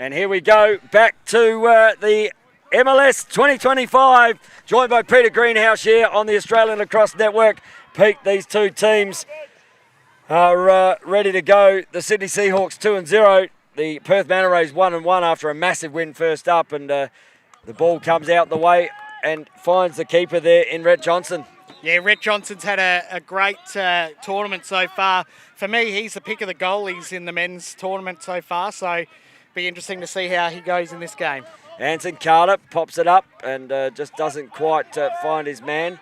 And here we go, back to the MLS 2025, joined by Peter Greenhouse here on the Australian Lacrosse Network. Pete, these two teams are ready to go. The Sydney Seahawks 2-0. The Perth Manta Rays 1-1 after a massive win first up, and the ball comes out the way and finds the keeper there in Rhett Johnson. Yeah, Rhett Johnson's had a great tournament so far. For me, he's the pick of the goalies in the men's tournament so far, so be interesting to see how he goes in this game. Anson Carter pops it up and just doesn't quite find his man,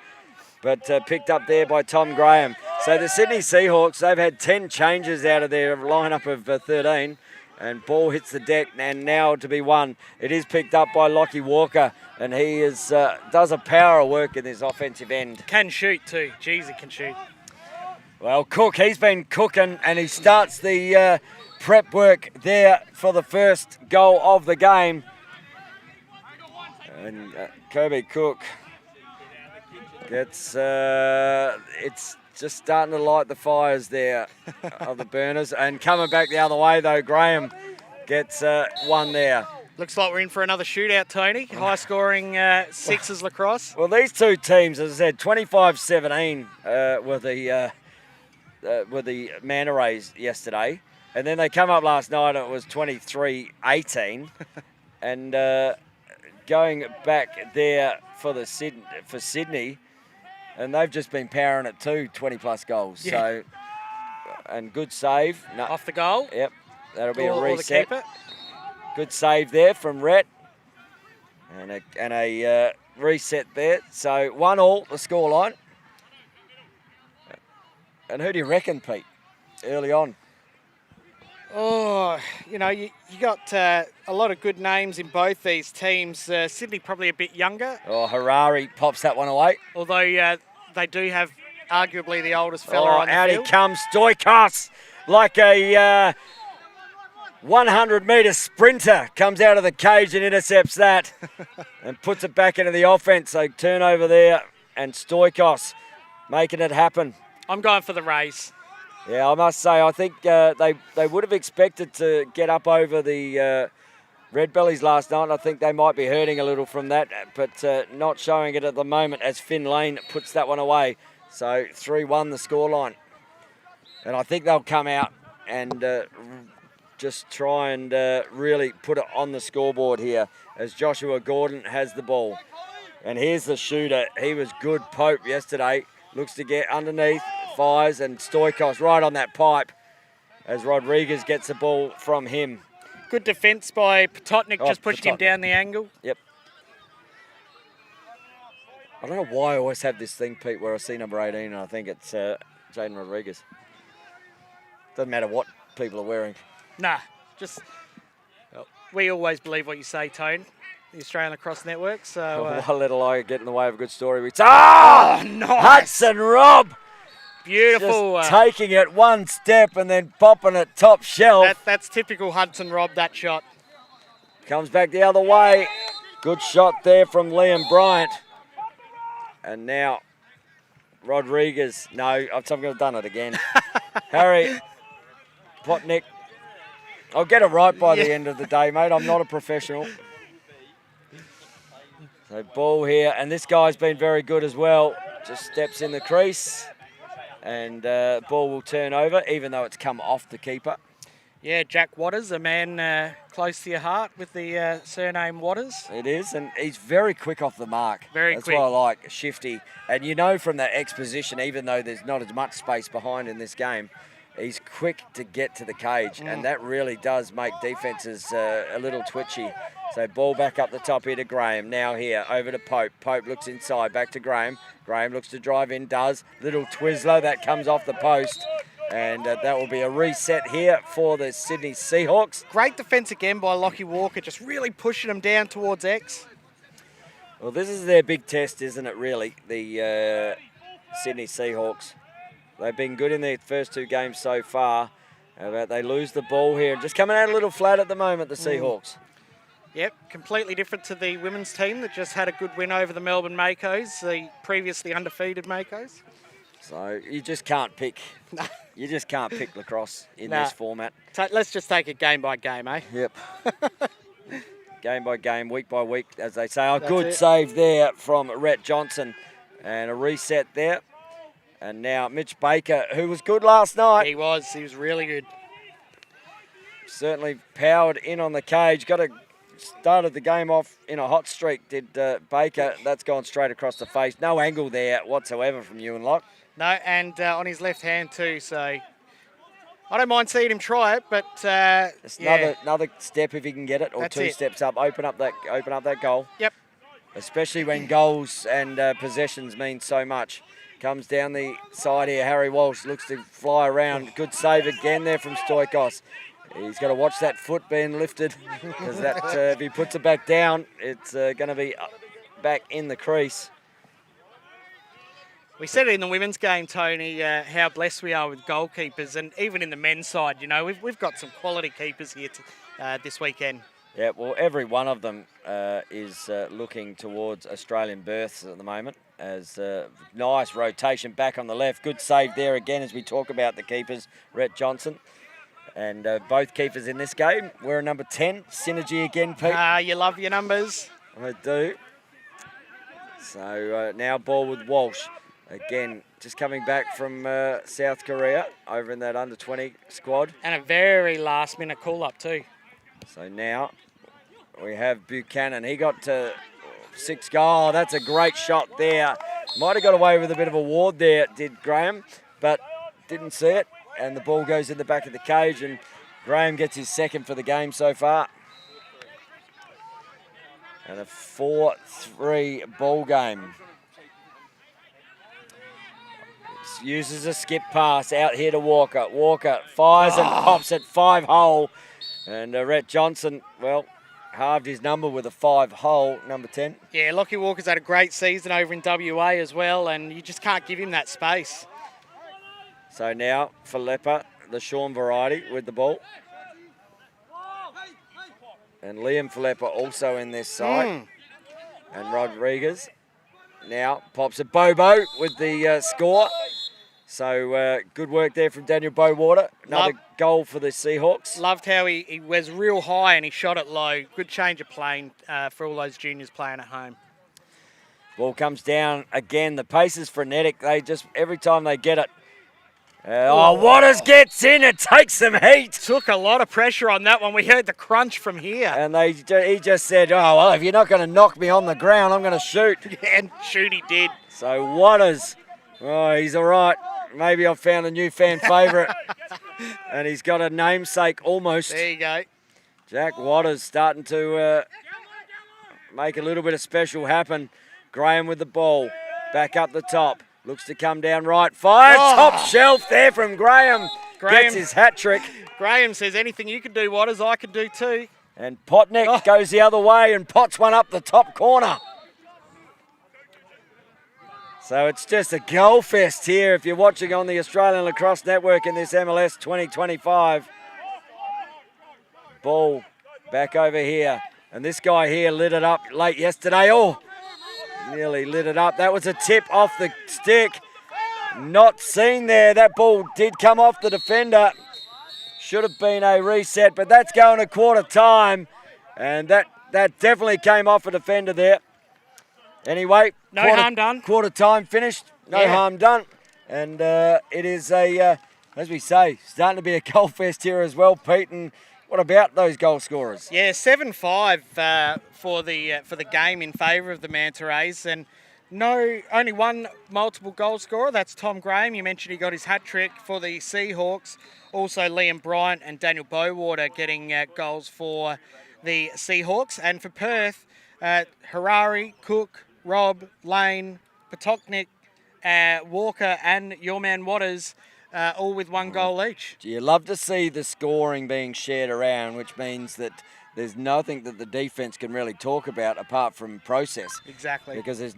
but picked up there by Tom Graham. So the Sydney Seahawks, they've had 10 changes out of their lineup of 13, and ball hits the deck, and now to be won. It is picked up by Lockie Walker, and he is does a power of work in this offensive end. Can shoot too. Jeez, he can shoot. Well, Cook, he's been cooking, and he starts the prep work there for the first goal of the game. And Kobe Cook gets, it's just starting to light the fires there of the burners. And coming back the other way though, Graham gets one there. Looks like we're in for another shootout, Tony. High scoring sixes lacrosse. Well, these two teams, as I said, 25-17 were the Manta Rays yesterday. And then they come up last night and it was 23-18. And going back there for Sydney, and they've just been powering it too, 20-plus goals. Yeah. So, and good save. No. Off the goal. Yep, that'll be a reset. Or the keeper. Good save there from Rhett, and a reset there. So 1-1 the scoreline. And who do you reckon, Pete, early on? Oh, you know, you got a lot of good names in both these teams. Sydney probably a bit younger. Oh, Harari pops that one away. Although they do have arguably the oldest fella on the out field. He comes, Stoikos, like a 100-metre sprinter, comes out of the cage and intercepts that and puts it back into the offence. So turnover there, and Stoikos making it happen. I'm going for the Rays. Yeah, I must say, I think they would have expected to get up over the Red Bellies last night. I think they might be hurting a little from that, but not showing it at the moment as Finn Lane puts that one away. So 3-1 the scoreline. And I think they'll come out and just try and really put it on the scoreboard here as Joshua Gordon has the ball. And here's the shooter. He was good, Pope, yesterday. Looks to get underneath, fires, and Stoikos right on that pipe as Rodriguez gets the ball from him. Good defence by Pototnik, just pushing him down the angle. Yep. I don't know why I always have this thing, Pete, where I see number 18 and I think it's Jaden Rodriguez. Doesn't matter what people are wearing. Nah, just we always believe what you say, Tone. The Australian Lacrosse Network. So one little I get in the way of a good story. Nice! Hudson Robb! Beautiful. Just taking it one step and then popping it top shelf. That's typical Hudson Robb, that shot. Comes back the other way. Good shot there from Liam Bryant. And now Rodriguez. No, I'm going to have done it again. Harry Potnik. I'll get it right by the end of the day, mate. I'm not a professional. So ball here, and this guy's been very good as well. Just steps in the crease, and ball will turn over, even though it's come off the keeper. Yeah, Jack Waters, a man close to your heart with the surname Waters. It is, and he's very quick off the mark. That's what I like, shifty. And you know from that exposition, even though there's not as much space behind in this game, he's quick to get to the cage, and that really does make defences a little twitchy. So ball back up the top here to Graham. Now here, over to Pope. Pope looks inside, back to Graham. Graham looks to drive in, does. Little Twizzler, that comes off the post. And that will be a reset here for the Sydney Seahawks. Great defence again by Lockie Walker, just really pushing them down towards X. Well, this is their big test, isn't it, really, the Sydney Seahawks. They've been good in their first two games so far. They lose the ball here. Just coming out a little flat at the moment, the Seahawks. Yep, completely different to the women's team that just had a good win over the Melbourne Makos, the previously undefeated Makos. So you just can't pick. You just can't pick lacrosse in this format. Let's just take it game by game, eh? Yep. Game by game, week by week, as they say. Oh, That's good it. save there from Rhett Johnson. And a reset there. And now Mitch Baker, who was good last night. He was really good. Certainly powered in on the cage. Started the game off in a hot streak, did Baker. That's gone straight across the face. No angle there whatsoever from Ewan Locke. No, and on his left hand too, so I don't mind seeing him try it, but It's another step if he can get it, or That's two it. steps up. Open up that goal. Yep. Especially when goals and possessions mean so much. Comes down the side here. Harry Walsh looks to fly around. Good save again there from Stoikos. He's got to watch that foot being lifted, because that if he puts it back down, it's going to be back in the crease. We said it in the women's game, Tony, how blessed we are with goalkeepers, and even in the men's side, you know, we've got some quality keepers here this weekend. Yeah, well, every one of them is looking towards Australian berths at the moment. As nice rotation back on the left. Good save there again as we talk about the keepers, Rhett Johnson. And both keepers in this game. We're number 10. Synergy again, Pete. You love your numbers. I do. So now ball with Walsh. Again, just coming back from South Korea over in that under-20 squad. And a very last-minute call-up too. So now we have Buchanan. He got to 6 goal. That's a great shot there. Might have got away with a bit of a ward there, did Graham, but didn't see it. And the ball goes in the back of the cage, and Graham gets his second for the game so far. And a 4-3 ball game. Uses a skip pass out here to Walker. Walker fires and pops it 5-hole. And Rhett Johnson, well, halved his number with a 5-hole, number 10. Yeah, Lockie Walker's had a great season over in WA as well, and you just can't give him that space. So now Philippa, the Sean variety, with the ball. And Liam Philippa also in this side. And Rodriguez now pops a Bobo with the score. So good work there from Daniel Bowater. Another goal for the Seahawks. Loved how he was real high and he shot it low. Good change of plane for all those juniors playing at home. Ball comes down again. The pace is frenetic. They just, every time they get it. Waters gets in. It takes some heat. Took a lot of pressure on that one. We heard the crunch from here. And he just said, oh, well, if you're not going to knock me on the ground, I'm going to shoot. And shoot he did. So Waters, he's all right. Maybe I've found a new fan favourite. And he's got a namesake almost. There you go. Jack Waters starting to make a little bit of special happen. Graham with the ball. Back up the top. Looks to come down right. Fire. Top shelf there from Graham. Gets his hat trick. Graham says, anything you can do, Waters, I can do too. And Potnick goes the other way and pots one up the top corner. So it's just a goal fest here if you're watching on the Australian Lacrosse Network in this MLS 2025. Ball back over here. And this guy here lit it up late yesterday. Nearly lit it up. That was a tip off the stick. Not seen there. That ball did come off the defender. Should have been a reset, but that's going to quarter time. And that definitely came off a defender there. Anyway, no harm done. Quarter time finished. No harm done. And it is as we say, starting to be a goal fest here as well, Pete. And what about those goal scorers? Yeah, 7-5 for the game in favour of the Manta Rays, and only one multiple goal scorer. That's Tom Graham. You mentioned he got his hat trick for the Seahawks. Also, Liam Bryant and Daniel Bowater getting goals for the Seahawks, and for Perth, Harari, Cook, Rob, Lane, Potoknik, Walker, and your man Waters. All with one goal each. You love to see the scoring being shared around, which means that there's nothing that the defence can really talk about apart from process. Exactly. Because there's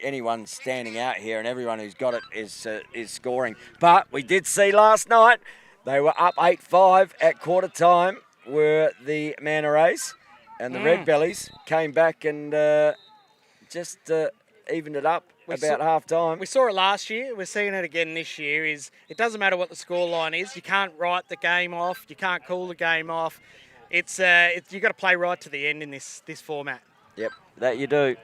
anyone standing out here, and everyone who's got it is scoring. But we did see last night they were up 8-5 at quarter time. Were the Manta Rays, and the Red Bellies came back and just evened it up about half time. We saw it last year. We're seeing it again this year. It doesn't matter what the scoreline is. You can't write the game off. You can't call the game off. It's you got to play right to the end in this format. Yep, that you do.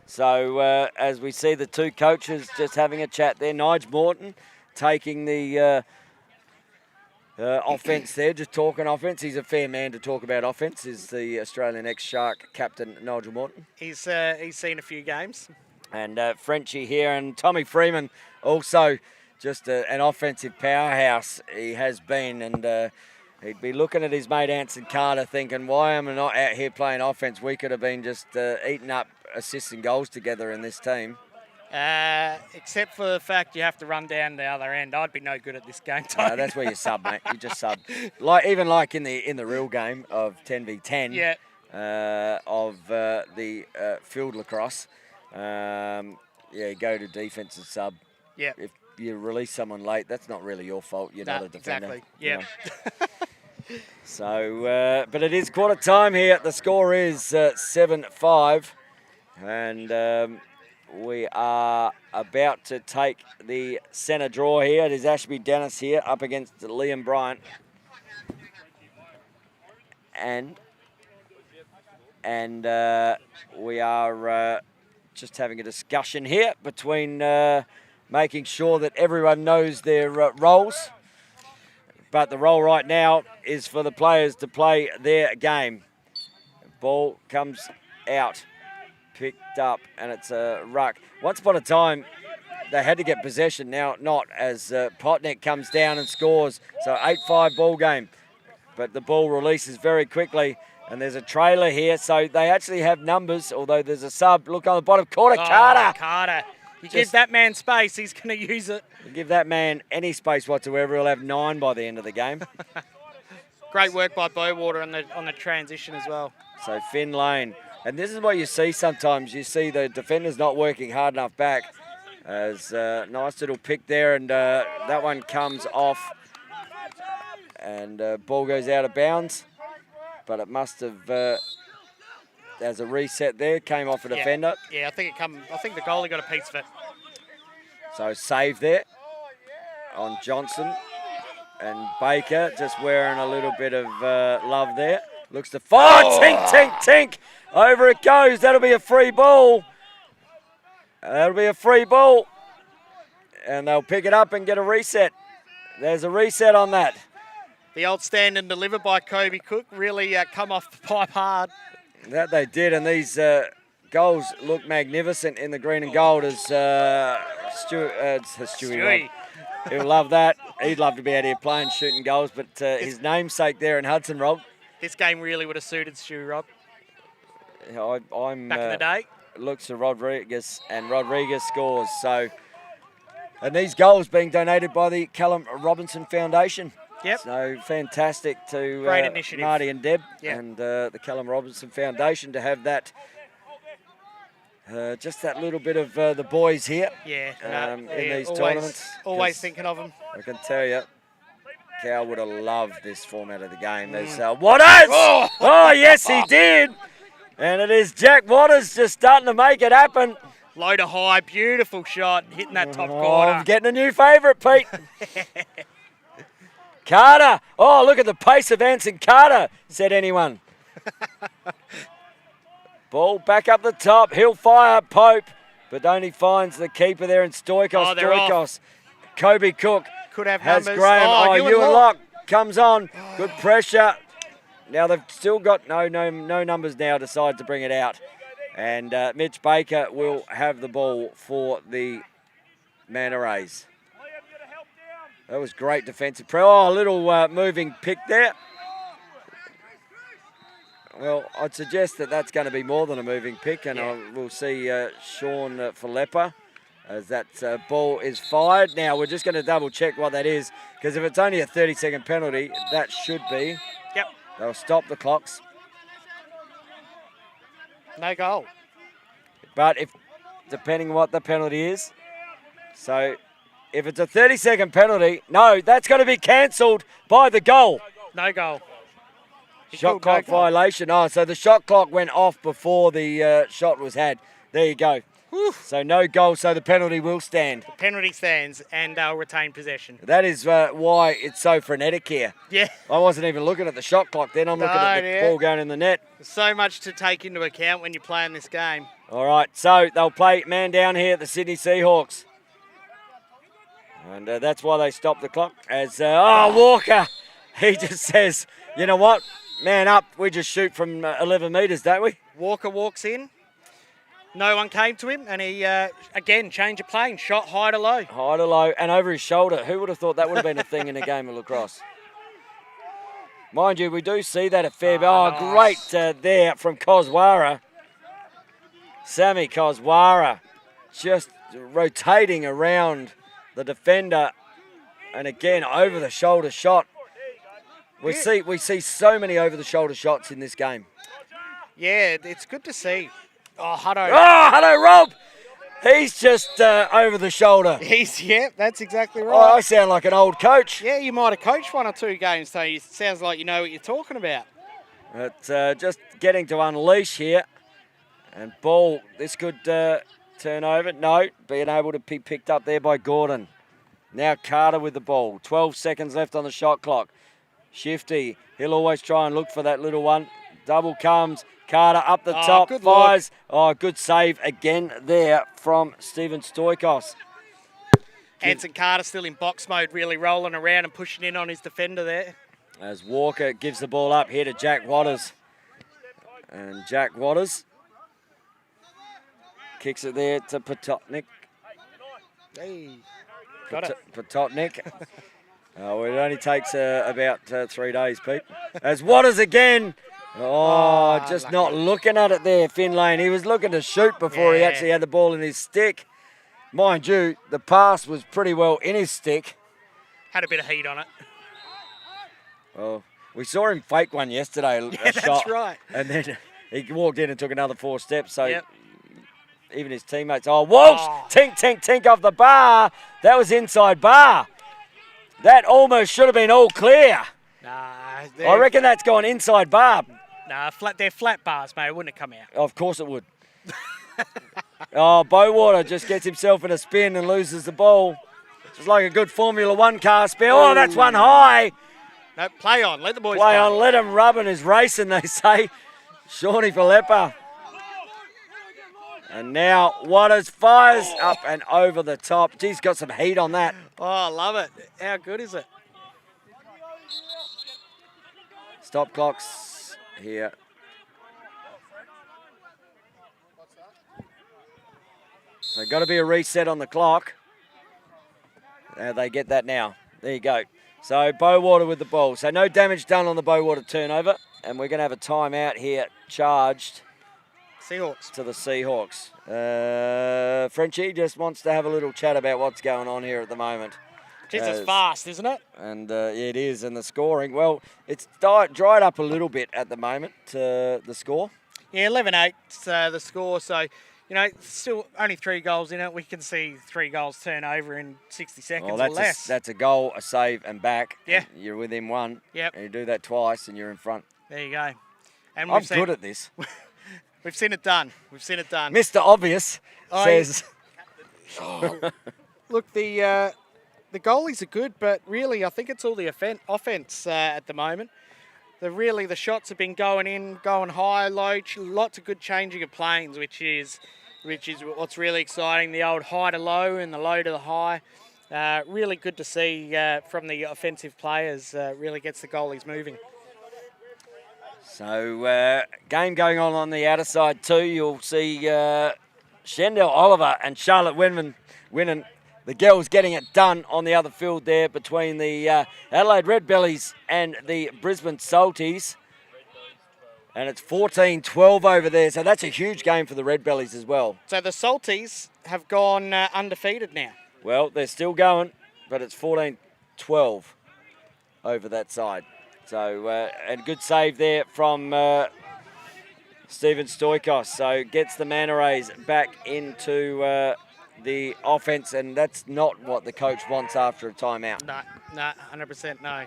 So as we see the two coaches just having a chat there, Nigel Morton taking the offence there, just talking offence. He's a fair man to talk about offence, is the Australian ex-Shark captain Nigel Morton. He's seen a few games. And Frenchie here, and Tommy Freeman also just an offensive powerhouse he has been, and he'd be looking at his mate Anson Carter thinking, why am I not out here playing offence? We could have been just eating up assists and goals together in this team. Except for the fact you have to run down the other end. I'd be no good at this game, Tony. No, that's where you sub, mate. You just sub. Even in the real game of 10v10 of the field lacrosse, you go to defence and sub. Yeah. If you release someone late, that's not really your fault. You're not a defender. Exactly. Yeah. So, but it is quarter time here. The score is 7-5, and we are about to take the centre draw here. It is Ashby Dennis here up against Liam Bryant. And we are just having a discussion here between making sure that everyone knows their roles. But the role right now is for the players to play their game. Ball comes out, picked up, and it's a ruck. Once upon a time, they had to get possession. Now not, as Potnick comes down and scores. So 8-5 ball game. But the ball releases very quickly. And there's a trailer here, so they actually have numbers, although there's a sub. Look on the bottom corner, Carter. Carter. You give that man space, he's going to use it. You give that man any space whatsoever, he'll have 9 by the end of the game. Great work by Bowater on the transition as well. So Finn Lane. And this is what you see sometimes. You see the defenders not working hard enough back. As nice little pick there, and that one comes off. And ball goes out of bounds. But it must have, there's a reset there, came off a defender. Yeah, I think the goalie got a piece of it. So save there on Johnson, and Baker just wearing a little bit of love there. Looks to fire, tink, tink, tink. Over it goes. That'll be a free ball. That'll be a free ball. And they'll pick it up and get a reset. There's a reset on that. The old stand and deliver by Kobe Cook really come off the pipe hard. That they did, and these goals look magnificent in the green and gold as Stewie. He'll love that. He'd love to be out here playing, shooting goals, but his namesake there in Hudson, Rob. This game really would have suited Stewie, Rob. I'm back in the day. Looks to Rodriguez, and Rodriguez scores. So, and these goals being donated by the Callum Robinson Foundation. Yep. So fantastic to great initiative. Marty and Deb and the Callum Robinson Foundation to have that. Just that little bit of the boys here. Yeah. In these tournaments. Always thinking of them. I can tell you, Cal would have loved this format of the game. There's Waters. Oh, yes, he did. And it is Jack Waters just starting to make it happen. Low to high, beautiful shot, hitting that top corner. I'm getting a new favourite, Pete. Carter. Oh, look at the pace of Anson Carter, said anyone. Ball back up the top. He'll fire Pope, but only finds the keeper there in Stoikos. Stoikos. Kobe Cook could have has numbers. Graham. Ewan Locke comes on. Good pressure. Now they've still got no numbers now. Decide to bring it out. And Mitch Baker will have the ball for the Manta Rays. That was great defensive play. Oh, a little moving pick there. Well, I'd suggest that that's going to be more than a moving pick, and we'll see Sean Falepa as that ball is fired. Now, we're just going to double check what that is, because if it's only a 30-second penalty, that should be. Yep. They'll stop the clocks. No goal. But depending on what the penalty is, so if it's a 30-second penalty, no, that's going to be cancelled by the goal. No goal. Shot clock violation. Oh, so the shot clock went off before the shot was had. There you go. Whew. So no goal, so the penalty will stand. Penalty stands, and they'll retain possession. That is why it's so frenetic here. Yeah. I wasn't even looking at the shot clock then. I'm looking at the ball going in the net. There's so much to take into account when you're playing this game. All right, so they'll play man down here at the Sydney Seahawks. And that's why they stopped the clock. As, Walker, he just says, you know what, man up, we just shoot from 11 metres, don't we? Walker walks in. No one came to him, and he, again, change of plane, shot high to low. High to low, and over his shoulder. Who would have thought that would have been a thing in a game of lacrosse? Mind you, we do see that a fair bit. Oh, nice. Great there from Koswara. Sammy Koswara just rotating around the defender, and again, over-the-shoulder shot. We see so many over-the-shoulder shots in this game. Yeah, it's good to see. Oh, Hutto. Oh, hello, Rob. He's just over the shoulder. Yeah, that's exactly right. Oh, I sound like an old coach. Yeah, you might have coached 1 or 2 games, so it sounds like you know what you're talking about. But just getting to unleash here. And ball, this could turn over. No, being able to be picked up there by Gordon. Now Carter with the ball. 12 seconds left on the shot clock. Shifty, he'll always try and look for that little one. Double comes. Carter up the top, fires. Oh, good save again there from Stephen Stoikos. Anson Carter still in box mode, really rolling around and pushing in on his defender there. As Walker gives the ball up here to Jack Waters. And Jack Waters kicks it there to Pototnik. Hey, got it. Pototnik. Well, it only takes about 3 days, Pete. As Waters again. Oh, just not looking at it there, Finlane. He was looking to shoot before he actually had the ball in his stick. Mind you, the pass was pretty well in his stick. Had a bit of heat on it. Well, we saw him fake one yesterday, a shot. That's right. And then he walked in and took another 4 steps. So even his teammates, Walsh, tink, tink, tink off the bar. That was inside bar. That almost should have been all clear. Nah, I reckon that's gone inside bar. Nah, they're flat bars, mate. It wouldn't have come out. Of course it would. Bowater just gets himself in a spin and loses the ball. Just like a good Formula 1 car spin. Oh, that's one high. No, play on. Let the boys play on. Let him rub in his racing, they say. Shawnee Falepa. And now Waters fires up and over the top. Geez, got some heat on that. Oh, I love it. How good is it? Stop clocks here. So got to be a reset on the clock. They get that now. There you go. So Bowater with the ball. So no damage done on the Bowater turnover. And we're going to have a timeout here charged Seahawks. To the Seahawks. Frenchie just wants to have a little chat about what's going on here at the moment. It's fast, isn't it? And it is, and the scoring, well, it's dried up a little bit at the moment, the score. Yeah, 11-8, the score. So, you know, still only 3 goals in it. We can see 3 goals turn over in 60 seconds or less. That's a goal, a save, and back. Yeah. And you're within 1. Yep. And you do that twice, and you're in front. There you go. And I'm good at this. We've seen it done. We've seen it done. Mr. Obvious says... Look, the goalies are good, but really I think it's all the offense at the moment. The shots have been going in, going high, low, lots of good changing of planes, which is what's really exciting. The old high to low and the low to the high. Really good to see from the offensive players. Really gets the goalies moving. So, game going on the outer side too. You'll see Shendell Oliver and Charlotte Winman winning. The girls getting it done on the other field there between the Adelaide Redbellies and the Brisbane Salties. And it's 14-12 over there, so that's a huge game for the Redbellies as well. So the Salties have gone undefeated now. Well, they're still going, but it's 14-12 over that side. So, and a good save there from Stephen Stoikos. So gets the Manta Rays back into the offense, and that's not what the coach wants after a timeout. No, 100% no.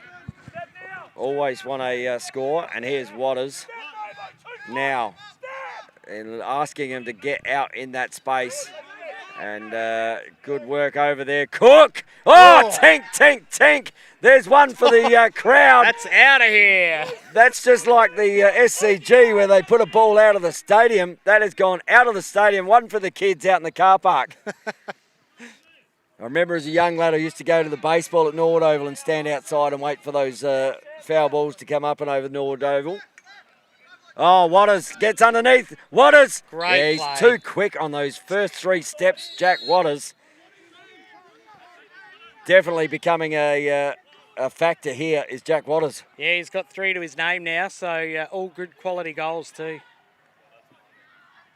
Always want a score, and here's Waters. Now, and asking him to get out in that space. And good work over there. Cook! Oh, tink, tink, tink. There's one for the crowd. That's out of here. That's just like the SCG where they put a ball out of the stadium. That has gone out of the stadium. One for the kids out in the car park. I remember as a young lad I used to go to the baseball at Norwood Oval and stand outside and wait for those foul balls to come up and over Norwood Oval. Oh, Waters gets underneath. Waters. Great play. He's play. too quick on those first 3 steps, Jack Waters. Definitely becoming a factor here is Jack Waters. Yeah, he's got 3 to his name now, so all good quality goals too.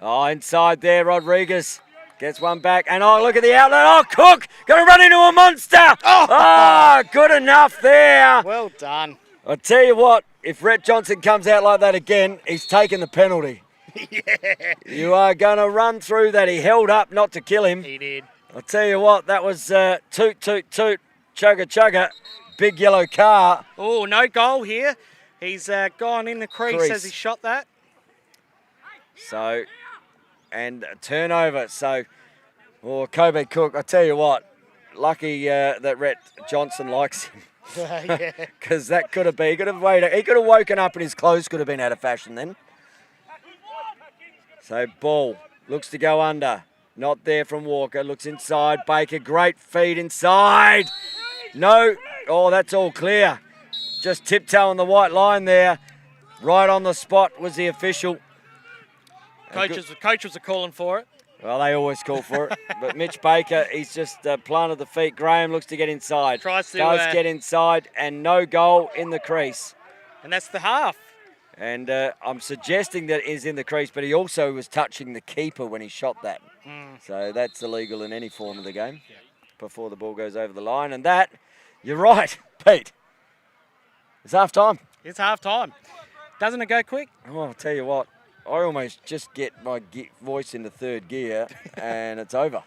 Oh, inside there, Rodriguez gets one back. And oh, look at the outlet. Oh, Cook going to run into a monster. Oh, good enough there. Well done. I'll tell you what, if Rhett Johnson comes out like that again, he's taking the penalty. Yeah. You are going to run through that. He held up not to kill him. He did. I'll tell you what, that was toot, toot, toot, chugga, chugga, big yellow car. Oh, no goal here. He's gone in the crease as he shot that. So, and a turnover. So, Kobe Cook, I tell you what, lucky that Rhett Johnson likes him. Yeah. Because that could have been, he could have woken up and his clothes could have been out of fashion then. So ball looks to go under. Not there from Walker. Looks inside. Baker, great feed inside. No. Oh, that's all clear. Just tiptoeing the white line there. Right on the spot was the official. Coaches are calling for it. Well, they always call for it. But Mitch Baker, he's just planted the feet. Graham looks to get inside. Does get inside and no goal in the crease. And that's the half. And I'm suggesting that is in the crease, but he also was touching the keeper when he shot that. So that's illegal in any form of the game before the ball goes over the line. And that, you're right, Pete. It's half time. It's half time. Doesn't it go quick? Oh, I'll tell you what. I almost just get my voice into third gear and it's over.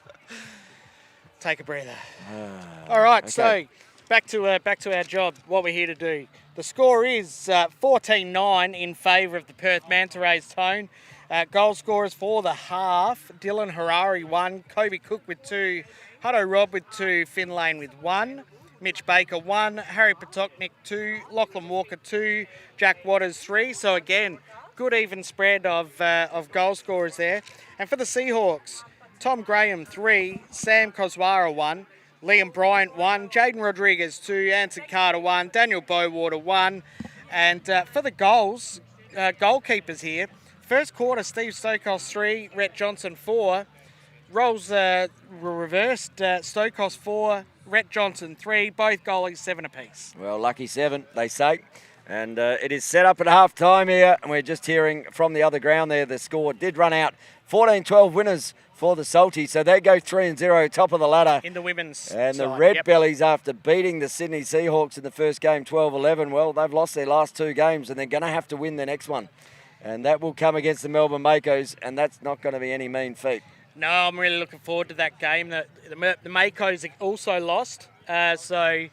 Take a breather. All right, okay. So back to our job, what we're here to do. The score is 14-9 in favour of the Perth Manta Rays Tone. Goal scorers for the half, Dylan Harari 1, Kobe Cook with 2, Hutto Rob with 2, Finn Lane with 1, Mitch Baker 1, Harry Potoknik 2, Lachlan Walker 2, Jack Waters 3. So again, good even spread of goal scorers there. And for the Seahawks, Tom Graham 3, Sam Koswara 1, Liam Bryant 1, Jaden Rodriguez 2, Anson Carter 1, Daniel Bowater 1. And for the goals, goalkeepers here, first quarter, Steve Stokos 3, Rhett Johnson 4. Roles reversed, Stokos 4, Rhett Johnson 3, both goalies 7 apiece. Well, lucky 7, they say. And it is set up at half time here, and we're just hearing from the other ground there the score did run out. 14-12 winners for the Salties, so they go 3-0, top of the ladder. In the women's And the side, Red Bellies, after beating the Sydney Seahawks in the first game 12-11, well, they've lost their last 2 games, and they're going to have to win the next one. And that will come against the Melbourne Makos, and that's not going to be any mean feat. No, I'm really looking forward to that game. The Makos also lost, so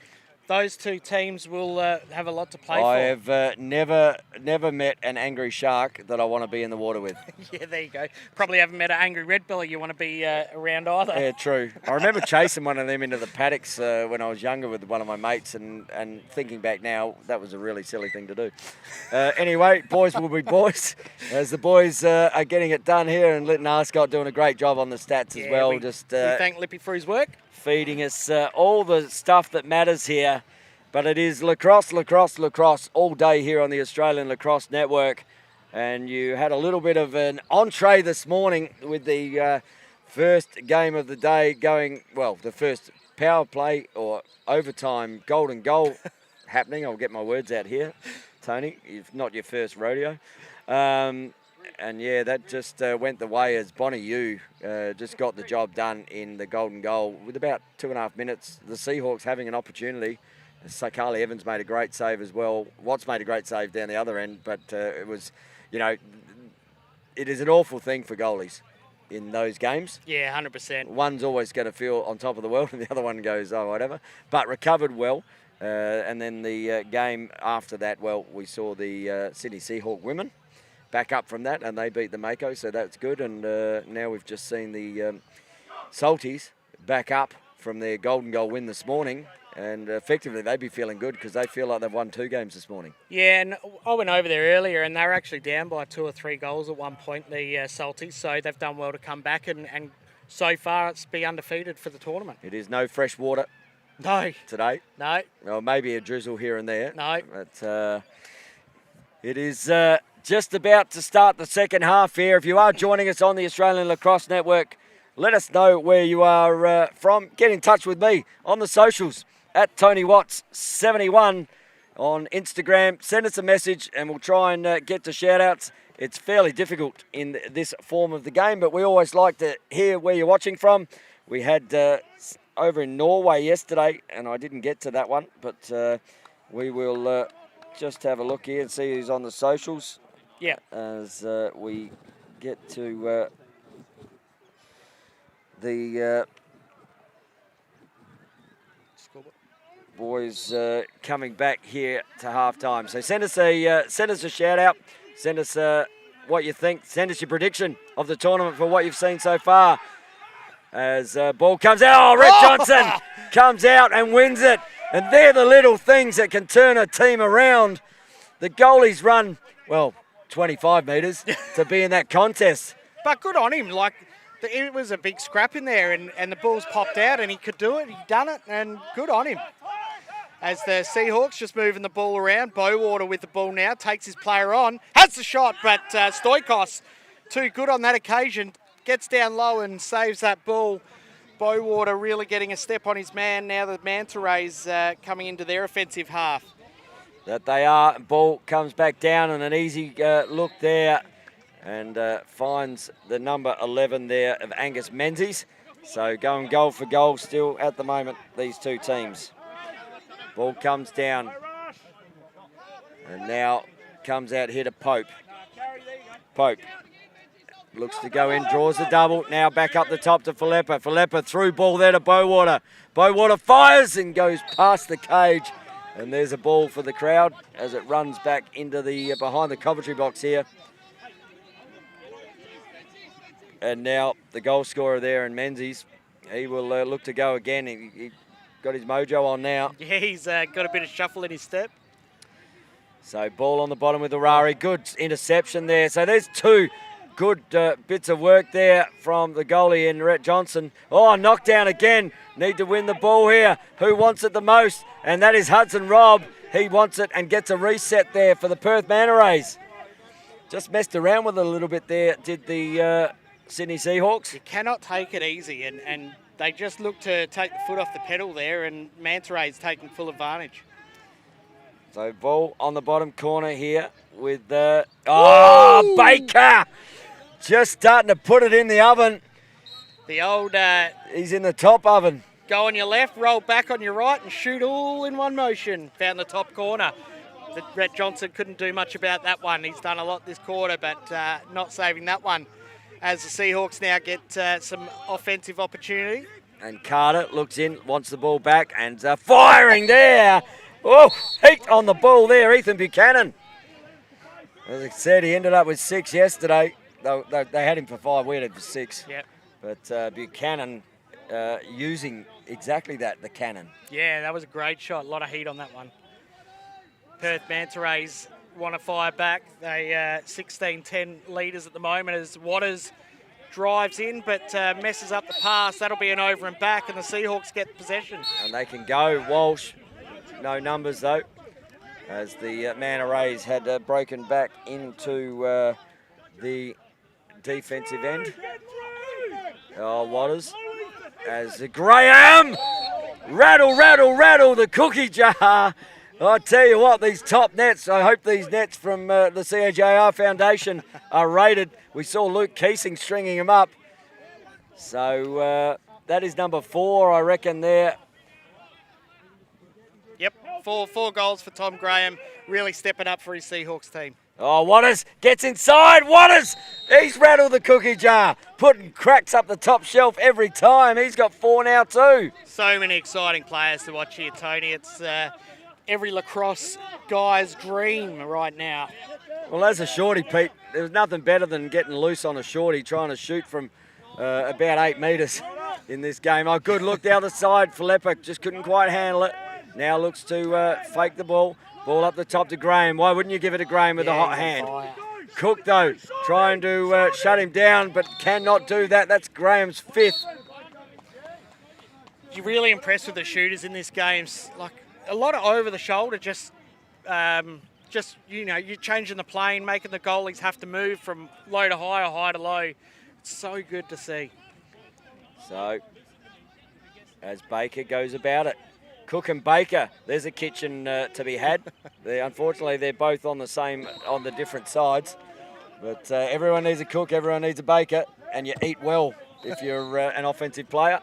those 2 teams will have a lot to play for. I have never met an angry shark that I want to be in the water with. Yeah, there you go. Probably haven't met an angry red belly you want to be around either. Yeah, true. I remember chasing one of them into the paddocks when I was younger with one of my mates, and thinking back now, that was a really silly thing to do. Anyway, boys will be boys. As the boys are getting it done here, and Lytton Arscott doing a great job on the stats as well. We thank Lippy for his work. Feeding us all the stuff that matters here. But it is lacrosse, lacrosse, lacrosse all day here on the Australian Lacrosse Network. And you had a little bit of an entree this morning with the first game of the day going, well, the first power play or overtime golden goal happening. I'll get my words out here, Tony, if not your first rodeo. And yeah, that just went the way as Bonnie Yu just got the job done in the golden goal with about 2.5 minutes. The Seahawks having an opportunity. Carly Evans made a great save as well. Watts made a great save down the other end, but it was, it is an awful thing for goalies in those games. Yeah, 100%. One's always going to feel on top of the world and the other one goes, oh, whatever. But recovered well. And then the game after that, well, we saw the Sydney Seahawk women back up from that, and they beat the Mako, so that's good. And now we've just seen the Salties back up from their golden goal win this morning. And effectively, they'd be feeling good because they feel like they've won 2 games this morning. Yeah, and I went over there earlier, and they were actually down by 2 or 3 goals at one point, the Salties. So they've done well to come back, and so far it's be undefeated for the tournament. It is no fresh water today. No. Well, maybe a drizzle here and there. No. But it is just about to start the second half here. If you are joining us on the Australian Lacrosse Network, let us know where you are from. Get in touch with me on the socials at Tony Watts 71 on Instagram. Send us a message and we'll try and get to shout-outs. It's fairly difficult in this form of the game, but we always like to hear where you're watching from. We had over in Norway yesterday, and I didn't get to that one, but we will just have a look here and see who's on the socials. Yeah. As we get to the boys coming back here to halftime. So send us a shout out. Send us what you think. Send us your prediction of the tournament for what you've seen so far. As ball comes out, Rhett Johnson comes out and wins it. And they're the little things that can turn a team around. The goalie's run, 25 metres to be in that contest. But good on him. Like, it was a big scrap in there, and the ball's popped out, and he could do it. He done it, and good on him. As the Seahawks just moving the ball around. Bowater with the ball now, takes his player on, has the shot, but Stoikos, too good on that occasion, gets down low and saves that ball. Bowater really getting a step on his man. Now the Manta Rays coming into their offensive half. That they are. Ball comes back down and an easy look there and finds the number 11 there of Angus Menzies. So going goal for goal still at the moment, these two teams. Ball comes down and now comes out here to Pope. Pope looks to go in, draws the double. Now back up the top to Filippa. Filippa through ball there to Bowater. Bowater fires and goes past the cage. And there's a ball for the crowd as it runs back into the behind the commentary box here. And now the goal scorer there in Menzies. He will look to go again. He got his mojo on now. Yeah, he's got a bit of shuffle in his step. So ball on the bottom with Urari. Good interception there. So there's 2 good bits of work there from the goalie in Rhett Johnson. Oh, knockdown again. Need to win the ball here. Who wants it the most? And that is Hudson Robb. He wants it and gets a reset there for the Perth Manta Rays. Just messed around with it a little bit there, did the Sydney Seahawks. You cannot take it easy, and they just look to take the foot off the pedal there, and Manta Rays taking full advantage. So ball on the bottom corner here with Baker just starting to put it in the oven. The old he's in the top oven. Go on your left, roll back on your right, and shoot all in one motion. Found the top corner. Rhett Johnson couldn't do much about that one. He's done a lot this quarter, but not saving that one. As the Seahawks now get some offensive opportunity. And Carter looks in, wants the ball back, and firing there. Oh, heat on the ball there, Ethan Buchanan. As I said, he ended up with 6 yesterday. They had him for 5, we had him for 6. Yep. But Buchanan using exactly that, the cannon. Yeah, that was a great shot. A lot of heat on that one. Perth Manta Rays want to fire back. They 16-10 leaders at the moment as Waters drives in but messes up the pass. That'll be an over and back, and the Seahawks get possession. And they can go. Walsh, no numbers though, as the Manta Rays had broken back into the defensive end. Oh, Waters, as Graham, rattle the cookie jar. I tell you what, these top nets, I hope these nets from the CAJR Foundation are rated. We saw Luke Keesing stringing them up. So that is number 4, I reckon, there. Yep, four goals for Tom Graham, really stepping up for his Seahawks team. Oh, Waters gets inside. Waters, he's rattled the cookie jar, putting cracks up the top shelf every time. He's got 4 now too. So many exciting players to watch here, Tony. It's every lacrosse guy's dream right now. Well, as a shorty, Pete, there was nothing better than getting loose on a shorty, trying to shoot from about 8 metres in this game. Oh, good look the other side. Filippa just couldn't quite handle it. Now looks to fake the ball. Ball up the top to Graham. Why wouldn't you give it to Graham with a hot hand? Cook, though, trying to shut him down, but cannot do that. That's Graham's 5th. You're really impressed with the shooters in this game. Like a lot of over the shoulder, just you're changing the plane, making the goalies have to move from low to high or high to low. It's so good to see. So, as Baker goes about it, Cook and Baker, there's a kitchen to be had. Unfortunately, they're both on the different sides. But everyone needs a Cook, everyone needs a Baker, and you eat well if you're an offensive player.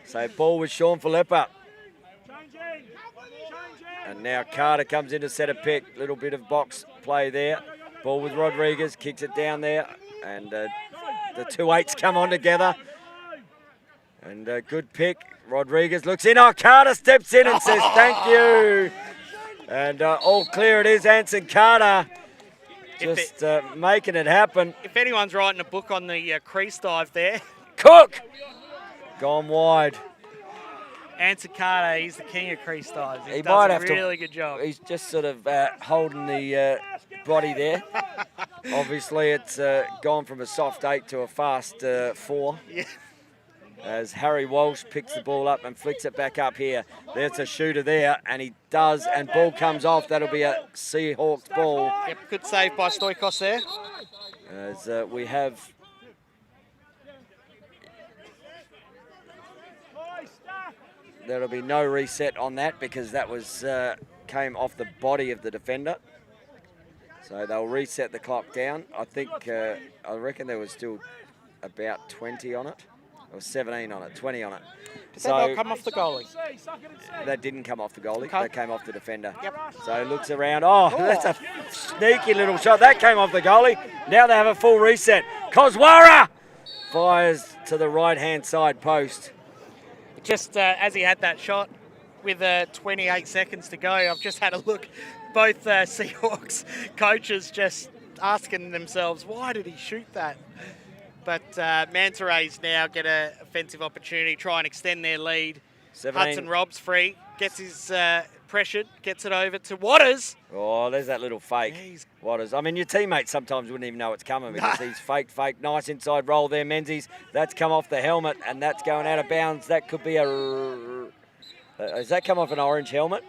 So ball with Sean Filippa. And now Carter comes in to set a pick. Little bit of box play there. Ball with Rodriguez, kicks it down there. And the 2-8s come on together. And a good pick. Rodriguez looks in. Oh, Carter steps in and says thank you. And all clear it is. Anson Carter just making it happen. If anyone's writing a book on the crease dive there. Cook! Gone wide. Anson Carter, he's the king of crease dives. He might have a really good job. He's just sort of holding the body there. Obviously, it's gone from a soft 8 to a fast 4. Yeah. As Harry Walsh picks the ball up and flicks it back up here. There's a shooter there, and he does, and ball comes off. That'll be a Seahawks ball. Yep, good save by Stoikos there. As we have... There'll be no reset on that because that was came off the body of the defender. So they'll reset the clock down. I reckon there was still about 20 on it. Or 17 on it, 20 on it. Did that not come off the goalie? That didn't come off the goalie. Okay. That came off the defender. Yep. So looks around. Oh, that's a sneaky little shot. That came off the goalie. Now they have a full reset. Kozwara fires to the right-hand side post. Just as he had that shot with 28 seconds to go, I've just had a look. Both Seahawks coaches just asking themselves, why did he shoot that? But Manta Rays now get an offensive opportunity, try and extend their lead. 17. Hudson Rob's free, gets his pressured, gets it over to Waters. Oh, there's that little fake. Waters. I mean, your teammates sometimes wouldn't even know it's coming because he's fake. Nice inside roll there, Menzies. That's come off the helmet and that's going out of bounds. That could be a... has that come off an orange helmet?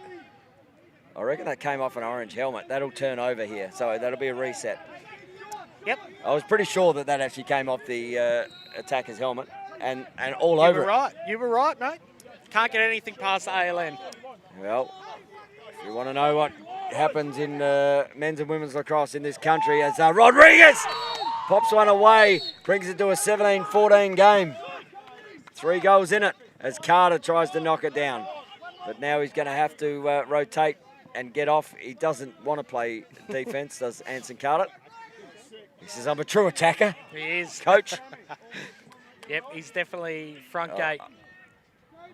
I reckon that came off an orange helmet. That'll turn over here, so that'll be a reset. Yep. I was pretty sure that actually came off the attacker's helmet and all over it. You were right, mate. Can't get anything past the ALN. Well, if you want to know what happens in men's and women's lacrosse in this country, as Rodriguez pops one away, brings it to a 17-14 game. 3 goals in it as Carter tries to knock it down. But now he's going to have to rotate and get off. He doesn't want to play defence, does Anson Carter. He says, I'm a true attacker. He is. Coach. Yep, he's definitely front gate.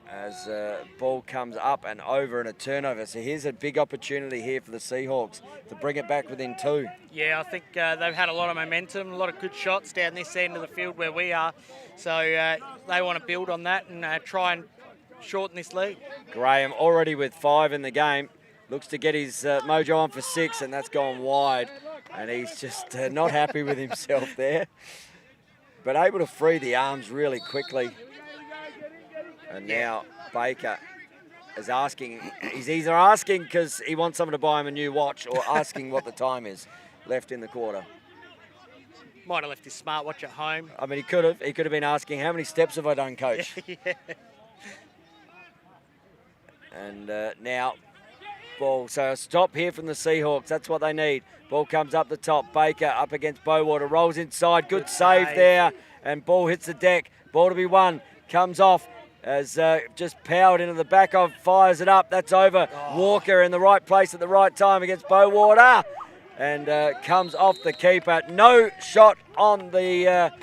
As ball comes up and over and a turnover. So here's a big opportunity here for the Seahawks to bring it back within 2. Yeah, I think they've had a lot of momentum, a lot of good shots down this end of the field where we are. So they want to build on that and try and shorten this lead. Graham already with 5 in the game. Looks to get his mojo on for 6, and that's gone wide. And he's just not happy with himself there. But able to free the arms really quickly. And now Baker is asking. He's either asking because he wants someone to buy him a new watch or asking what the time is left in the quarter. Might have left his smartwatch at home. I mean, he could have. He could have been asking, how many steps have I done, Coach? Yeah. And now, ball. So a stop here from the Seahawks. That's what they need. Ball comes up the top. Baker up against Bowater. Rolls inside. Good save there. And ball hits the deck. Ball to be won. Comes off. As just powered into the back of. Fires it up. That's over. Walker in the right place at the right time against Bowater. And comes off the keeper. No shot on the...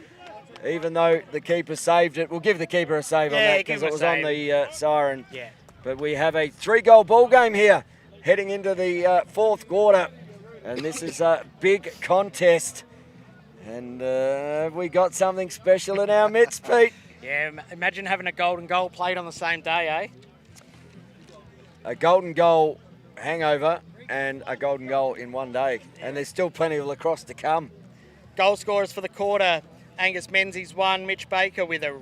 even though the keeper saved it. We'll give the keeper a save on that because it was on the siren. Yeah. But we have a 3-goal ball game here heading into the 4th quarter. And this is a big contest. And we got something special in our midst, Pete. Yeah, imagine having a golden goal played on the same day, eh? A golden goal hangover and a golden goal in one day. And there's still plenty of lacrosse to come. Goal scorers for the quarter, Angus Menzies 1, Mitch Baker with a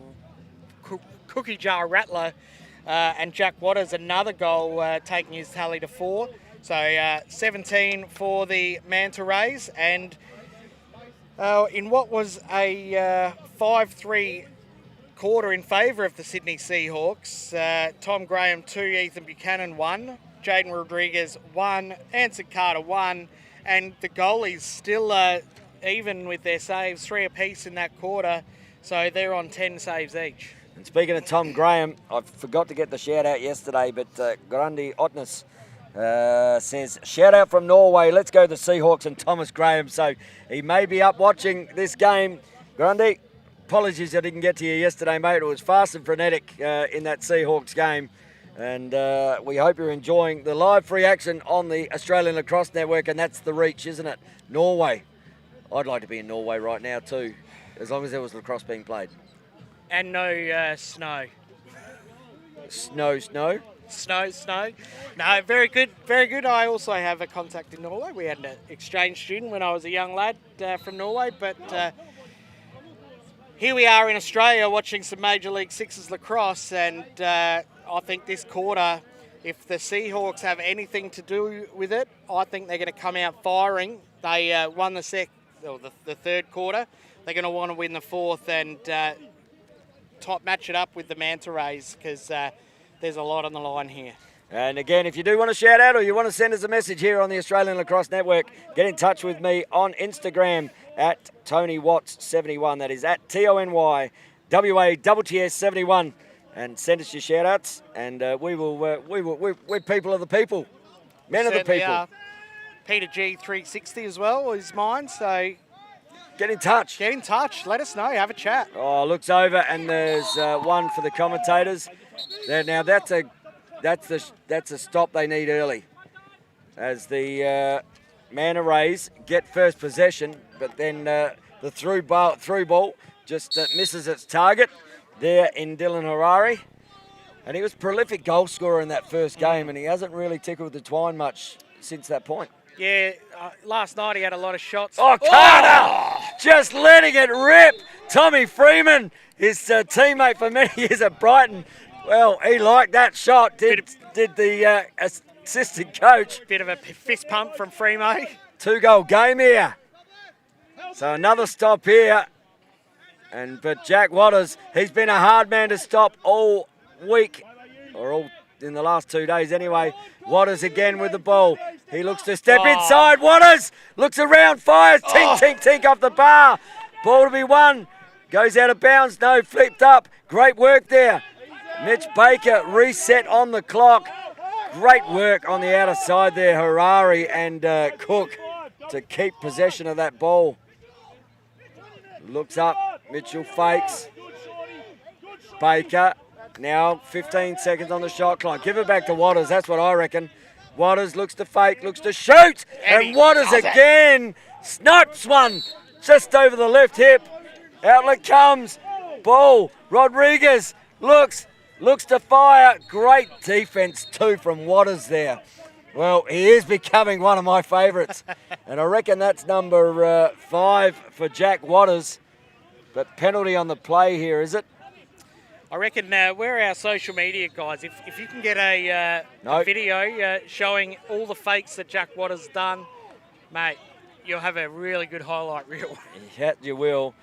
cookie jar rattler, and Jack Waters another goal, taking his tally to 4. So 17 for the Manta Rays, and in what was a 5-3 quarter in favour of the Sydney Seahawks, Tom Graham 2, Ethan Buchanan 1, Jaden Rodriguez 1, Anson Carter 1, and the goalies still even with their saves, 3 apiece in that quarter, so they're on 10 saves each. And speaking of Tom Graham, I forgot to get the shout out yesterday, but Grundy Otnes says, shout out from Norway, let's go the Seahawks and Thomas Graham. So he may be up watching this game. Grundy, apologies I didn't get to you yesterday, mate. It was fast and frenetic in that Seahawks game. And we hope you're enjoying the live free action on the Australian Lacrosse Network, and that's the reach, isn't it? Norway. I'd like to be in Norway right now too, as long as there was lacrosse being played. And no snow. Snow. Snow. No, very good, very good. I also have a contact in Norway. We had an exchange student when I was a young lad from Norway, but here we are in Australia watching some Major League Sixes lacrosse, and I think this quarter, if the Seahawks have anything to do with it, I think they're going to come out firing. They won the third quarter. They're going to want to win the fourth and match it up with the Manta Rays, because there's a lot on the line here. And again, if you do want to shout out or you want to send us a message here on the Australian Lacrosse Network, get in touch with me on Instagram at TonyWatts71. That is at TonyWatts71, and send us your shout outs, and we're people of the people, men of the people. Are. Peter G 360 as well is mine, so get in touch. Let us know. Have a chat. Oh, looks over, and there's one for the commentators. Now that's a stop they need early, as the Manta Rays get first possession, but then the through ball just misses its target there in Dylan Harari, and he was a prolific goal scorer in that first game, and he hasn't really tickled the twine much since that point. Yeah, last night he had a lot of shots. Oh, Carter! Just letting it rip. Tommy Freeman, his teammate for many years at Brighton. Well, he liked that shot, did the assistant coach. Bit of a fist pump from Freemo. 2-goal game here. So another stop here. But Jack Waters, he's been a hard man to stop all week, or all in the last 2 days anyway. Waters again with the ball. He looks to step inside. Waters looks around, fires. Tink off the bar. Ball to be won. Goes out of bounds. No, flipped up. Great work there. Mitch Baker reset on the clock. Great work on the outer side there. Harari and Cook to keep possession of that ball. Looks up. Mitchell fakes. Baker. Now 15 seconds on the shot clock. Give it back to Waters. That's what I reckon. Waters looks to fake, looks to shoot. And Waters again snipes one just over the left hip. Outlet comes. Ball. Rodriguez looks to fire. Great defense too from Waters there. Well, he is becoming one of my favourites. And I reckon that's number 5 for Jack Waters. But penalty on the play here, is it? I reckon we're our social media guys. If you can get a video showing all the fakes that Jack Waters done, mate, you'll have a really good highlight reel. Yeah, you will.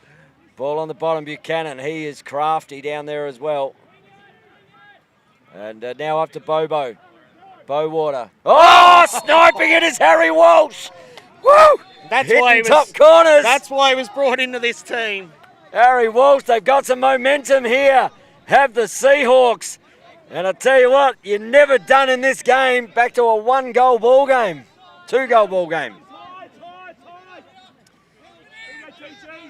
Ball on the bottom, Buchanan. He is crafty down there as well. And now up to Bobo. Bowater. Oh, sniping it is Harry Walsh. Woo! Hitting top corners. That's why he was brought into this team. Harry Walsh, they've got some momentum here. Have the Seahawks. And I tell you what, you're never done in this game. Back to a 1-goal ball game. 2-goal ball game.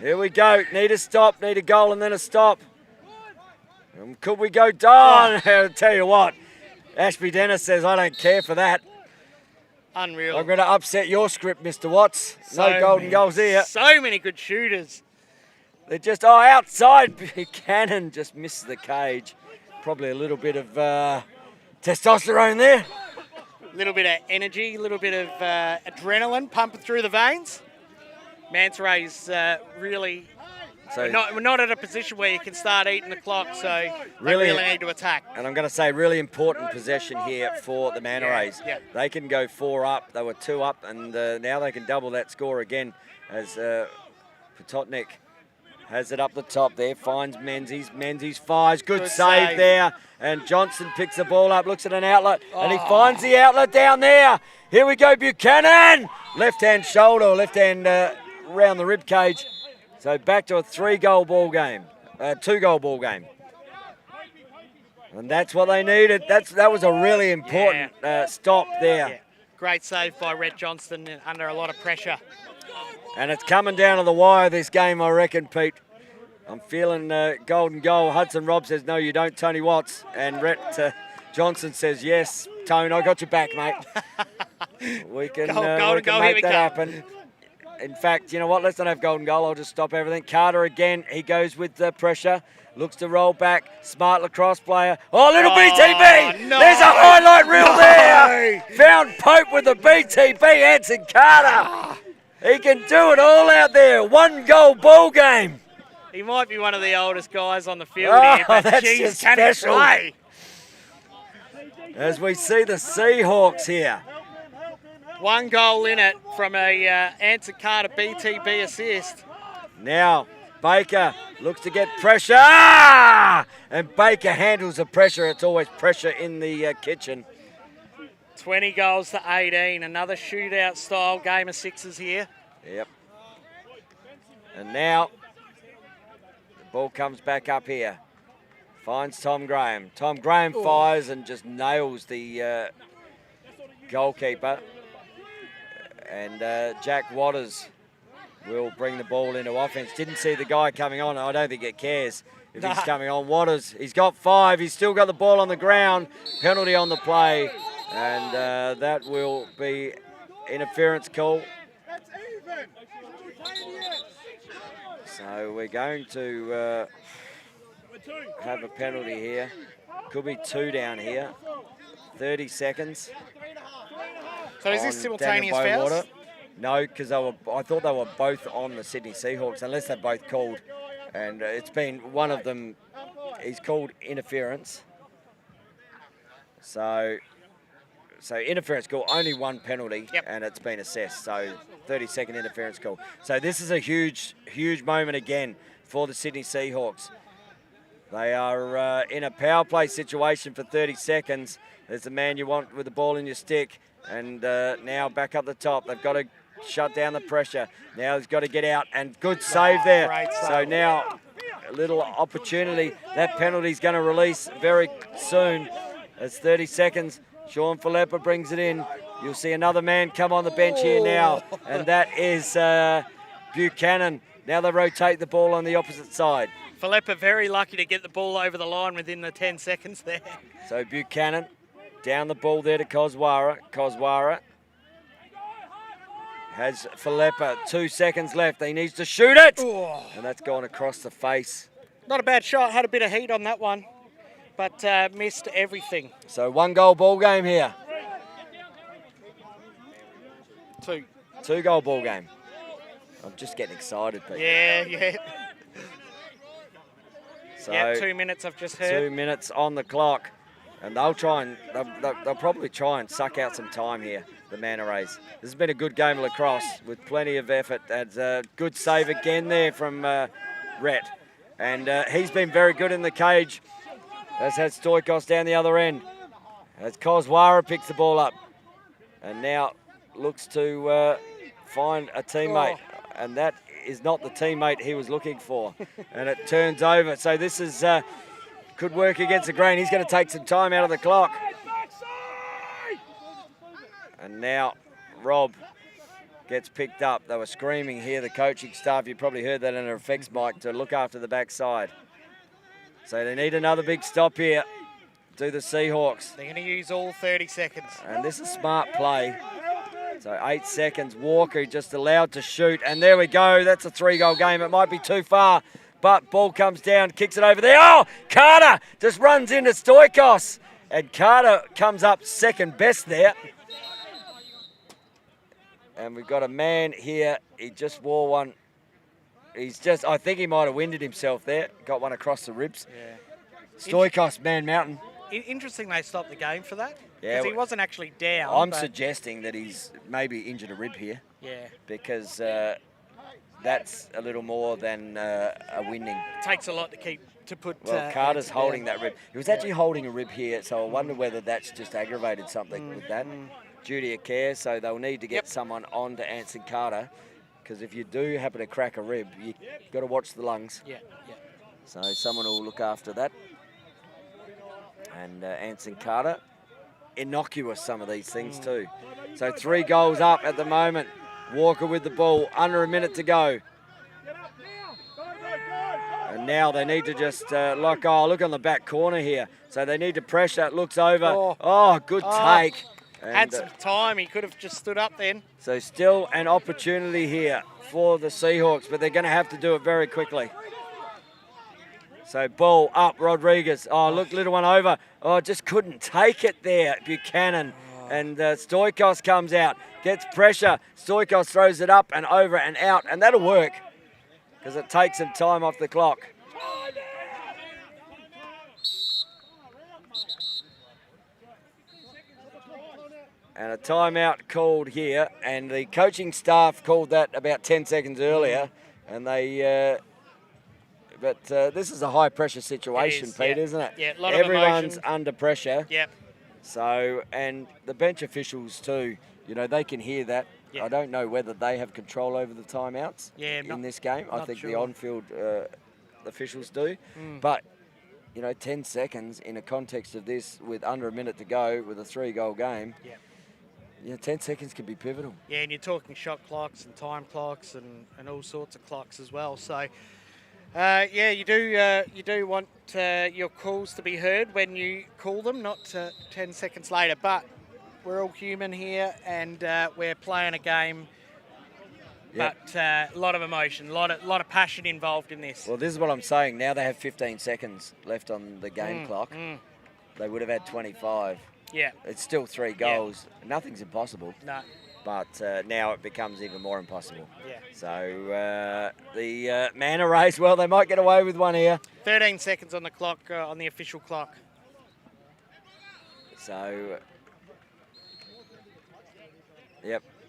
Here we go. Need a stop, need a goal, and then a stop. Could we go down? I'll tell you what, Ashby Dennis says, I don't care for that. Unreal. I'm going to upset your script, Mr. Watts. No golden goals here. So many good shooters. They're just, outside. Buchanan just missed the cage. Probably a little bit of testosterone there. A little bit of energy, a little bit of adrenaline pumping through the veins. Manta Rays really... we're not at a position where you can start eating the clock, so they really need to attack. And I'm going to say really important possession here for the Manta Rays. Yeah. They can go 4 up. They were 2 up, and now they can double that score again as Pototnik has it up the top there, finds Menzies. Menzies fires, good save there. And Johnson picks the ball up, looks at an outlet, and he finds the outlet down there. Here we go, Buchanan. Left-hand shoulder, left-hand round the rib cage. So back to a 3-goal ball game, 2-goal ball game. And that's what they needed. That was a really important stop there. Yeah. Great save by Rhett Johnston under a lot of pressure. And it's coming down to the wire this game, I reckon, Pete. I'm feeling golden goal. Hudson Robb says, no, you don't, Tony Watts. And Rhett Johnson says, yes, Tone, I got your back, mate. We can make that happen. In fact, you know what? Let's not have golden goal. I'll just stop everything. Carter again. He goes with the pressure. Looks to roll back. Smart lacrosse player. Oh, little BTB. No. There's a highlight reel there. Found Pope with the BTB. Anson Carter. He can do it all out there. 1-goal ball game. He might be one of the oldest guys on the field here, but geez, can he play? As we see the Seahawks here. 1 goal in it from a Anson Carter BTB assist. Now, Baker looks to get pressure. And Baker handles the pressure. It's always pressure in the kitchen. 20 goals to 18. Another shootout style game of 6s here. Yep. And now, the ball comes back up here. Finds Tom Graham. Tom Graham fires and just nails the goalkeeper. And Jack Waters will bring the ball into offense. Didn't see the guy coming on. I don't think it cares if he's coming on. Waters, he's got 5. He's still got the ball on the ground. Penalty on the play. And that will be interference call. So we're going to have a penalty here. Could be 2 down here. 30 seconds. So is this simultaneous fouls? No, because I thought they were both on the Sydney Seahawks, unless they're both called. And it's been one of them, he's called interference. So interference call, only 1 penalty, and it's been assessed. So 30-second interference call. So this is a huge, huge moment again for the Sydney Seahawks. They are in a power play situation for 30 seconds. There's the man you want with the ball in your stick. And now back up the top. They've got to shut down the pressure. Now he's got to get out, and good save there. So now a little opportunity. That penalty's going to release very soon. It's 30 seconds. Sean Philippa brings it in. You'll see another man come on the bench here now, and that is Buchanan. Now they rotate the ball on the opposite side. Philippa very lucky to get the ball over the line within the 10 seconds there. So Buchanan down the ball there to Koswara. Koswara has Philippa. 2 seconds left. He needs to shoot it. And that's gone across the face. Not a bad shot. Had a bit of heat on that one, but missed everything. So 1-goal ball game here. 2. 2-goal ball game. I'm just getting excited, Pete. Yeah. So 2 minutes I've just heard. 2 minutes on the clock. And they'll probably try and suck out some time here, the Manta Rays. This has been a good game of lacrosse with plenty of effort. That's a good save again there from Rhett. And he's been very good in the cage. As has Stoikos down the other end. As Koswara picks the ball up. And now looks to find a teammate. And that is not the teammate he was looking for. And it turns over. So this is... could work against the grain. He's going to take some time out of the clock. And now Rob gets picked up. They were screaming here, the coaching staff. You probably heard that in an effects mic, to look after the backside. So they need another big stop here. Do the Seahawks. They're going to use all 30 seconds. And this is smart play. So 8 seconds. Walker just allowed to shoot. And there we go. That's a 3-goal game. It might be too far. But ball comes down, kicks it over there. Oh, Carter just runs into Stoikos. And Carter comes up second best there. And we've got a man here. He just wore one. I think he might have winded himself there. Got one across the ribs. Yeah. Stoikos, Man Mountain. Interesting they stopped the game for that. Yeah, because he wasn't actually down. I'm suggesting that he's maybe injured a rib here. Yeah. Because that's a little more than a winding. It takes a lot to put. Well, Carter's holding that rib. He was actually holding a rib here, so I wonder whether that's just aggravated something with that. Duty of care, so they'll need to get someone on to Anson Carter, because if you do happen to crack a rib, you've got to watch the lungs. Yeah. So someone will look after that. And Anson Carter, innocuous some of these things too. So 3 goals up at the moment. Walker with the ball, under a minute to go. And now they need to just look on the back corner here. So they need to pressure, it looks over. Oh, good take. And, had some time, he could have just stood up then. So still an opportunity here for the Seahawks, but they're going to have to do it very quickly. So ball up, Rodriguez. Oh, look, little one over. Oh, just couldn't take it there, Buchanan. And Stoikos comes out, gets pressure. Stoikos throws it up and over and out, and that'll work because it takes some time off the clock. And a timeout called here, and the coaching staff called that about 10 seconds earlier, and they... But this is a high-pressure situation, Pete, isn't it? Yeah, a lot Everyone's of under pressure. Yep. So, and the bench officials too, they can hear that. Yep. I don't know whether they have control over the timeouts in this game. I think the on-field officials do. But, 10 seconds in a context of this with under a minute to go with a 3-goal game, 10 seconds can be pivotal. Yeah, and you're talking shot clocks and time clocks and all sorts of clocks as well. So, you do want your calls to be heard when you call them, not 10 seconds later. But we're all human here, and we're playing a game. But a lot of emotion, a lot of passion involved in this. Well, this is what I'm saying. Now they have 15 seconds left on the game clock. They would have had 25. Yeah. It's still 3 goals. Nothing's impossible. No. But now it becomes even more impossible. Yeah. So the Manta race, well, they might get away with one here. 13 seconds on the clock, on the official clock. So,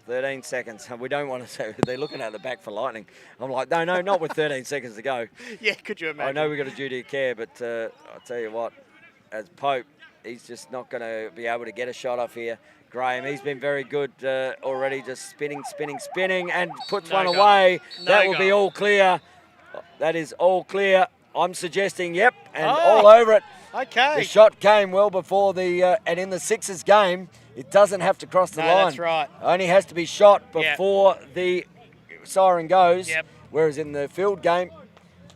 13 seconds. We don't want to say they're looking at the back for lightning. I'm like, no, not with 13 seconds to go. Yeah, could you imagine? I know we've got a duty of care, but I'll tell you what, as Pope, he's just not going to be able to get a shot off here. Graham, he's been very good already, just spinning, and puts one away. That will be all clear. That is all clear. I'm suggesting, and all over it. Okay. The shot came well before and in the Sixers game, it doesn't have to cross the line. That's right. Only has to be shot before the siren goes. Yep. Whereas in the field game,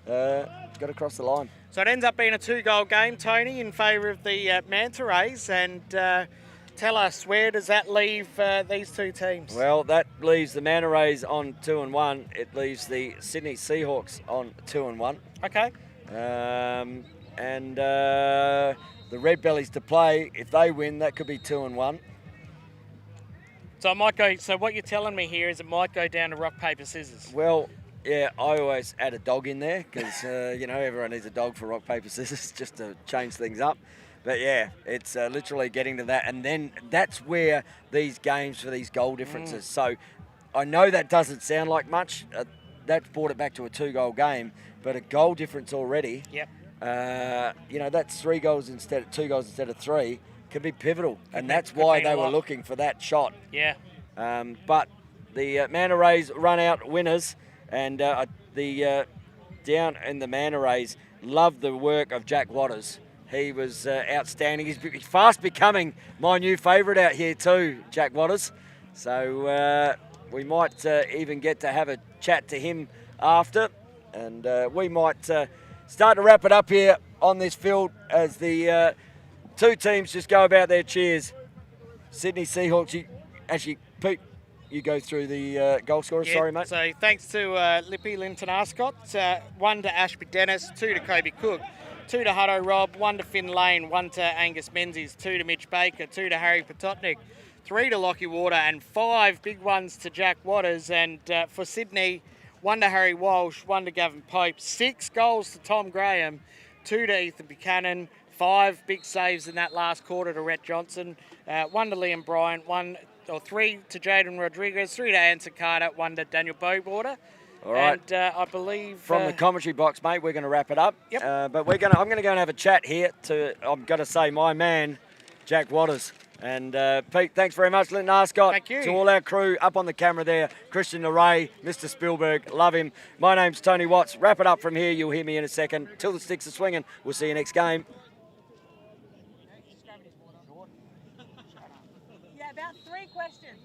it's got to cross the line. So it ends up being a 2-goal game, Tony, in favour of the Manta Rays. And tell us, where does that leave these two teams? Well, that leaves the Manta Rays on 2-1. It leaves the Sydney Seahawks on 2-1. Okay. And the Red Bellies to play. If they win, that could be 2-1. So it might go. So what you're telling me here is it might go down to rock, paper, scissors. Well, yeah, I always add a dog in there because everyone needs a dog for rock, paper, scissors just to change things up. But yeah, it's literally getting to that, and then that's where these games for these goal differences. So I know that doesn't sound like much. That's brought it back to a 2-goal game, but a goal difference already. Yep. That's 2 goals instead of 3 can be pivotal, and that's why they were looking for that shot. Yeah. But the Manta Rays run out winners, and the down in the Manta Rays love the work of Jack Waters. He was outstanding. He's fast becoming my new favourite out here too, Jack Waters. So we might even get to have a chat to him after, and we might start to wrap it up here on this field as the two teams just go about their cheers. Sydney Seahawks, Pete, you go through the goal scorers. Sorry, mate. So thanks to Lippy Linton Ascot, 1 to Ashby Dennis, 2 to Kobe Cook, 2 to Hutto Rob, 1 to Finn Lane, 1 to Angus Menzies, 2 to Mitch Baker, 2 to Harry Pototnik, 3 to Lockie Water, and 5 big ones to Jack Waters. And for Sydney, 1 to Harry Walsh, 1 to Gavin Pope, 6 goals to Tom Graham, 2 to Ethan Buchanan, 5 big saves in that last quarter to Rhett Johnson, 1 to Liam Bryant, 3 to Jaden Rodriguez, 3 to Anson Carter, 1 to Daniel Bowater. All right. And I believe from the commentary box, mate, we're going to wrap it up. Yep. But I'm going to go and have a chat here I'm going to say my man, Jack Waters. And Pete, thanks very much, Linton Ascot. Thank you. To all our crew up on the camera there, Christian Array, Mr. Spielberg, love him. My name's Tony Watts. Wrap it up from here. You'll hear me in a second. Till the sticks are swinging. We'll see you next game. Yeah, about 3 questions.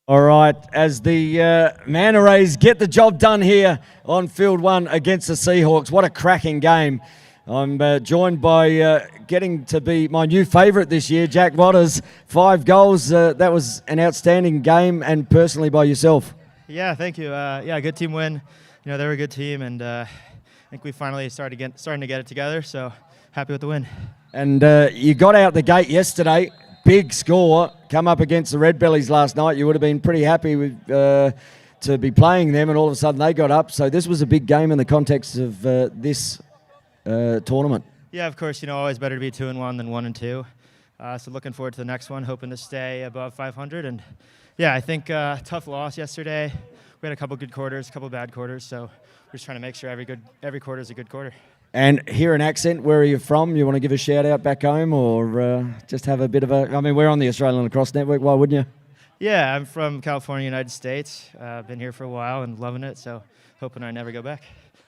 All right, as the Manta Rays get the job done here on field 1 against the Seahawks. What a cracking game. I'm joined by getting to be my new favourite this year, Jack Waters. 5 goals. That was an outstanding game, and personally by yourself. Yeah, thank you. Good team win. You know, they were a good team, and I think we finally starting to get it together, so happy with the win. And you got out the gate yesterday. Big score, come up against the Red Bellies last night. You would have been pretty happy with to be playing them, and all of a sudden they got up. So this was a big game in the context of this tournament. Yeah, of course. You know, always better to be 2-1 than 1-2. So looking forward to the next one, hoping to stay above 500. And yeah, I think tough loss yesterday. We had a couple good quarters, a couple bad quarters. So we're just trying to make sure every quarter is a good quarter. And hear an accent. Where are you from? You want to give a shout out back home, or just have a bit of a? I mean, we're on the Australian Lacrosse Network. Why wouldn't you? Yeah, I'm from California, United States. Been here for a while and loving it. So hoping I never go back.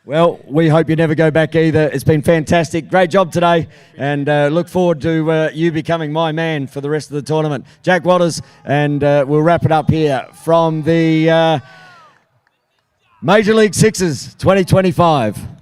Well, we hope you never go back either. It's been fantastic. Great job today, and look forward to you becoming my man for the rest of the tournament. Jack Waters, and we'll wrap it up here from the Major League Sixes 2025.